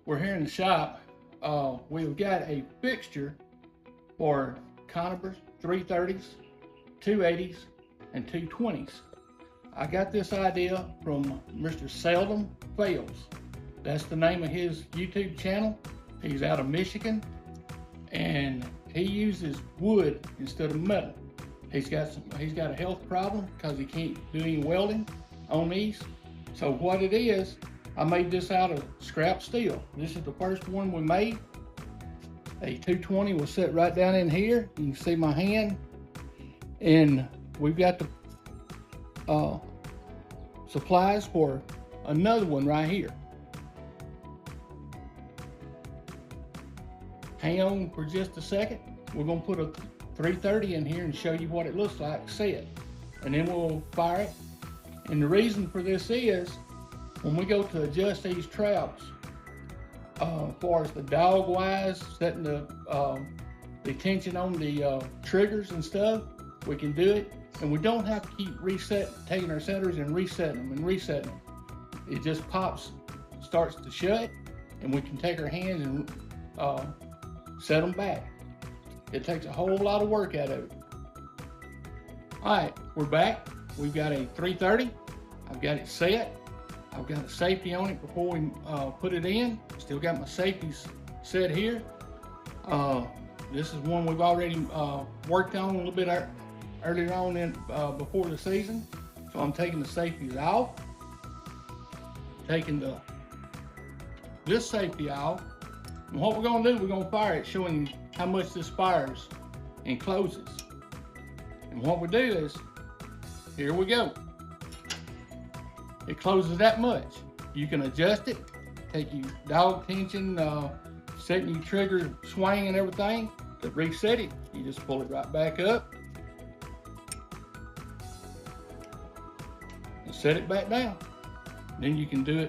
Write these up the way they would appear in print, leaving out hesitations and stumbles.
we're here in the shop. We've got a fixture for Conibears, 330s, 280s, and 220s. I got this idea from Mr. Seldom Fales. That's the name of his YouTube channel. He's out of Michigan, and he uses wood instead of metal. He's got a health problem because he can't do any welding on these. So what it is, I made this out of scrap steel. This is the first one we made. A 220 will sit right down in here. You can see my hand. And we've got the supplies for another one right here. Hang on for just a second. We're gonna put a 330 in here and show you what it looks like set. And then we'll fire it. And the reason for this is, when we go to adjust these traps, as far as the dawg wise, setting the tension on the triggers and stuff, we can do it. And we don't have to keep taking our centers and resetting them and resetting them. It just pops, starts to shut, and we can take our hands and set them back. It takes a whole lot of work out of it. All right, we're back. We've got a 330. I've got it set. I've got a safety on it before we put it in. Still got my safeties set here. This is one we've already worked on a little bit earlier on before the season. So I'm taking the safeties off. Taking this safety off. And what we're gonna do, we're gonna fire it, showing you how much this fires and closes. And what we do is, here we go. It closes that much. You can adjust it, take your dawg tension, setting your trigger swing and everything. To reset it, you just pull it right back up and set it back down. Then you can do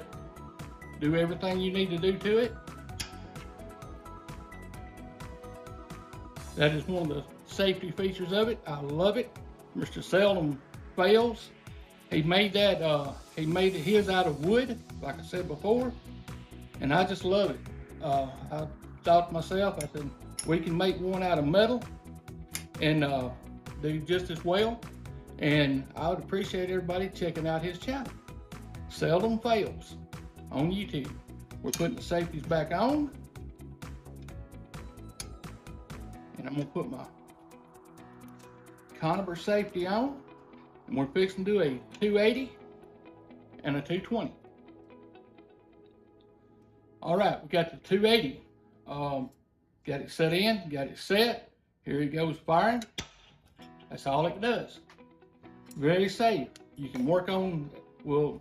everything you need to do to it. That is one of the safety features of it. I love it. Mr. Seldom Fales. He made that. He made his out of wood, like I said before, and I just love it. I thought to myself, I said, we can make one out of metal and do just as well. And I would appreciate everybody checking out his channel, Seldom Fales, on YouTube. We're putting the safeties back on. And I'm gonna put my Conibear safety on, and we're fixing to do a 280 and a 220. All right, we got the 280. Got it set in, got it set. Here it goes firing. That's all it does. Very safe. You can we'll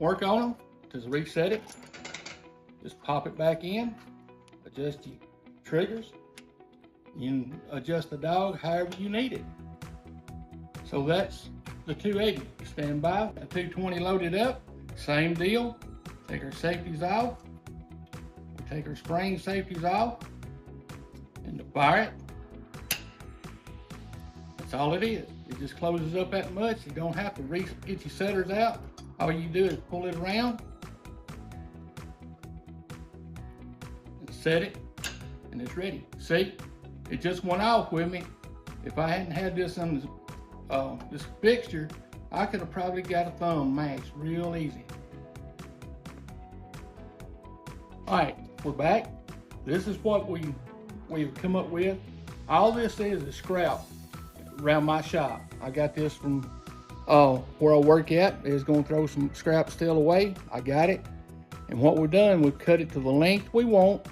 work on them to reset it. Just pop it back in, adjust your triggers. You can adjust the dawg however you need it. So that's the 280. Stand by. The 220 loaded up. Same deal. Take our safeties off. We take our spring safeties off. And to fire it, that's all it is. It just closes up that much. You don't have to get your setters out. All you do is pull it around and set it, and it's ready. See? It just went off with me. If I hadn't had this on this fixture, I could have probably got a thumb matched real easy. All right, we're back. This is what we've come up with. All this is scrap around my shop. I got this from where I work at. Is going to throw some scrap steel away. I got it. And what we've done, we've cut it to the length we want.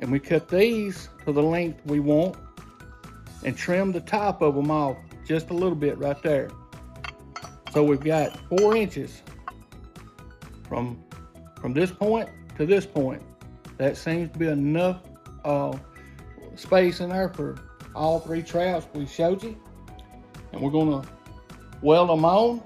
And we cut these to the length we want and trim the top of them off just a little bit right there. So we've got 4 inches from this point to this point. That seems to be enough space in there for all 3 traps we showed you. And we're gonna weld them on